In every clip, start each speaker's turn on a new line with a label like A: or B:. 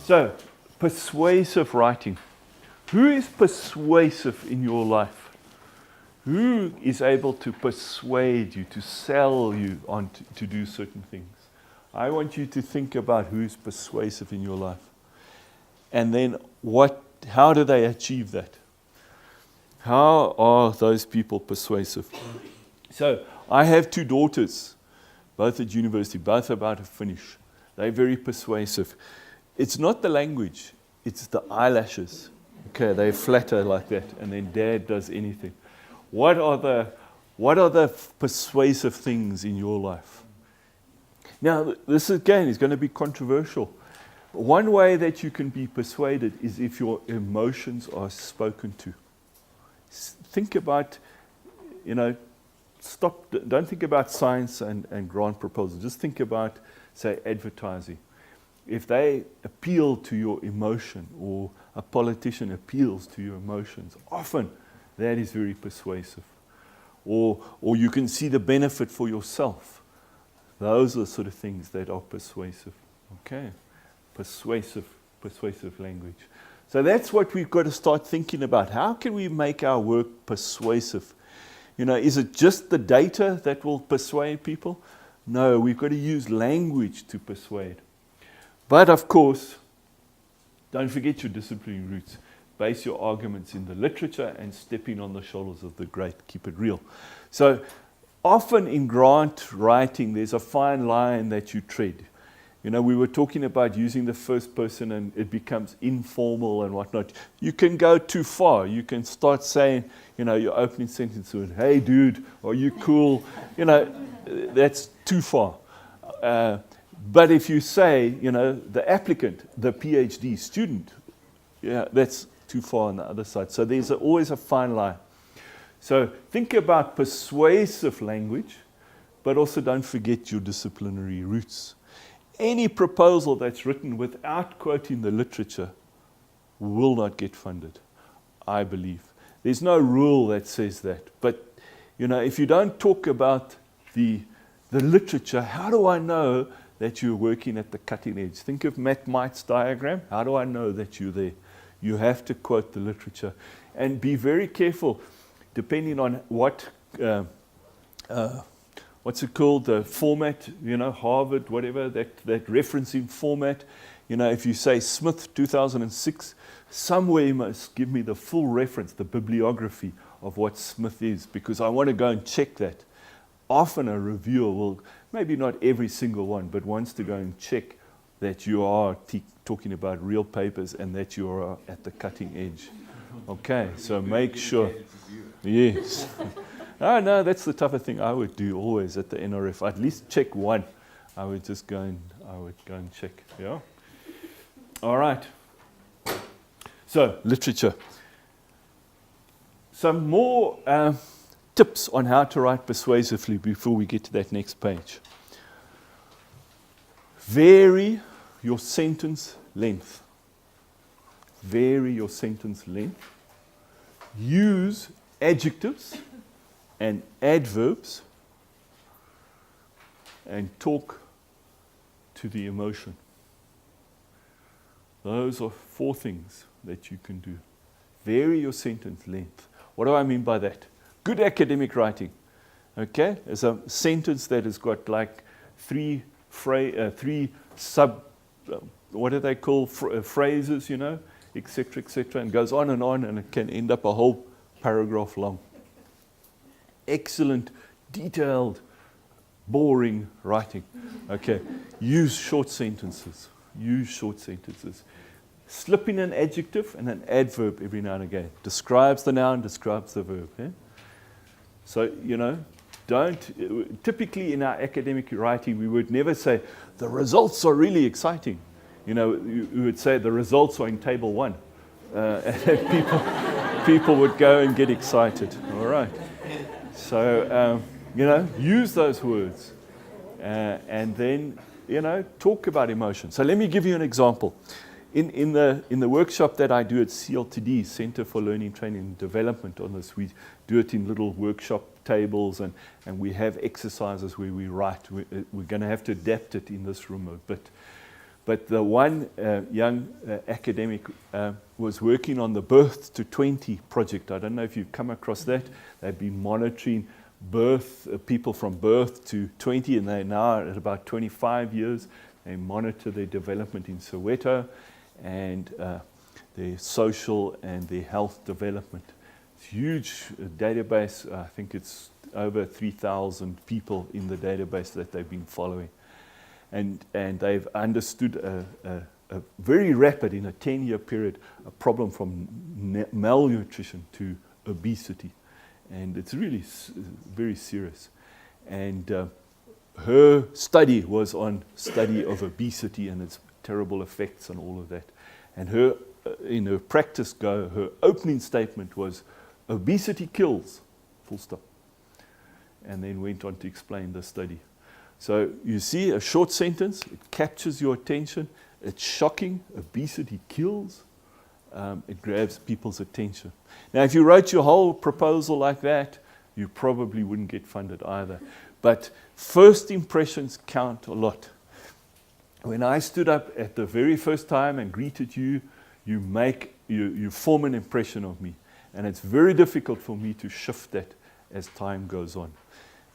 A: So, persuasive writing. Who is persuasive in your life? Who is able to persuade you, to sell you on to do certain things? I want you to think about who's persuasive in your life. And then how do they achieve that? How are those people persuasive? So, I have 2 daughters, both at university, both about to finish. They're very persuasive. It's not the language, it's the eyelashes. Okay, they flatter like that, and then Dad does anything. What are the persuasive things in your life? Now, this again is going to be controversial. One way that you can be persuaded is if your emotions are spoken to. Think about, don't think about science and grant proposals. Just think about, say, advertising. If they appeal to your emotion, or a politician appeals to your emotions, often that is very persuasive. Or you can see the benefit for yourself. Those are the sort of things that are persuasive. Okay, persuasive language. So that's what we've got to start thinking about. How can we make our work persuasive? Is it just the data that will persuade people? No, we've got to use language to persuade. But of course, don't forget your disciplinary roots. Base your arguments in the literature and stepping on the shoulders of the great. Keep it real. So often in grant writing, there's a fine line that you tread. We were talking about using the first person and it becomes informal and whatnot. You can go too far. You can start saying, your opening sentence with, "Hey dude, are you cool?" That's too far. But if you say, the applicant, the PhD student, that's too far on the other side. So there's always a fine line. So think about persuasive language, but also don't forget your disciplinary roots. Any proposal that's written without quoting the literature will not get funded, I believe. There's no rule that says that. But, if you don't talk about the literature, how do I know that you're working at the cutting edge? Think of Matt Might's diagram. How do I know that you're there? You have to quote the literature. And be very careful, depending on what's it called, the format, Harvard, whatever, that referencing format. If you say Smith 2006, somewhere you must give me the full reference, the bibliography of what Smith is, because I want to go and check that. Often a reviewer will, maybe not every single one, but wants to go and check that you are talking about real papers and that you are at the cutting edge. Okay, so make sure. Yes. No, that's the type of thing I would do always at the NRF. I'd at least check one. I would go and check. Yeah. All right. So literature. Some more tips on how to write persuasively before we get to that next page. Vary your sentence length. Vary your sentence length. Use adjectives and adverbs, and talk to the emotion. Those are 4 things that you can do. Vary your sentence length. What do I mean by that? Good academic writing. Okay? There's a sentence that has got like 3 sub, what do they call, phrases, etc., and goes on, and it can end up a whole paragraph long. Excellent, detailed, boring writing. Okay, use short sentences. Slip in an adjective and an adverb every now and again. Describes the noun, describes the verb. Yeah? So, typically in our academic writing, we would never say, the results are really exciting. We would say the results are in table 1. And people would go and get excited. All right. So, use those words. And then, talk about emotion. So let me give you an example. In the workshop that I do at CLTD, Center for Learning, Training and Development, on this, we do it in little workshop tables, and we have exercises where we write. We're going to have to adapt it in this room a bit. But the one young academic was working on the Birth to 20 project. I don't know if you've come across that. They've been monitoring people from birth to 20, and they're now at about 25 years. They monitor their development in Soweto and their social and their health development. It's a huge database. I think it's over 3,000 people in the database that they've been following. And they've understood a very rapid, in a 10-year period, a problem from malnutrition to obesity. And it's really very serious. And her study was on study of obesity and its terrible effects and all of that. And her, in her practice her opening statement was, "Obesity kills," full stop. And then went on to explain the study. So you see a short sentence, it captures your attention, it's shocking, obesity kills, it grabs people's attention. Now if you wrote your whole proposal like that, you probably wouldn't get funded either. But first impressions count a lot. When I stood up at the very first time and greeted you, you form an impression of me. And it's very difficult for me to shift that as time goes on.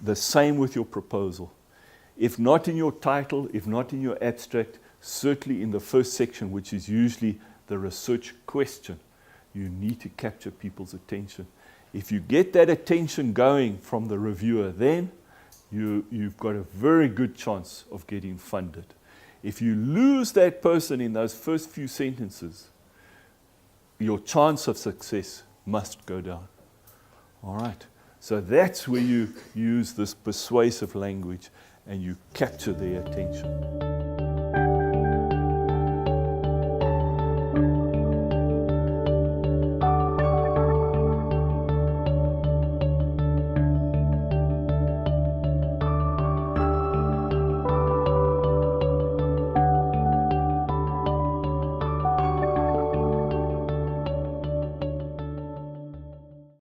A: The same with your proposal. If not in your title, if not in your abstract, certainly in the first section, which is usually the research question, you need to capture people's attention. If you get that attention going from the reviewer, then you've got a very good chance of getting funded. If you lose that person in those first few sentences, your chance of success must go down. All right. So that's where you use this persuasive language and you capture their attention.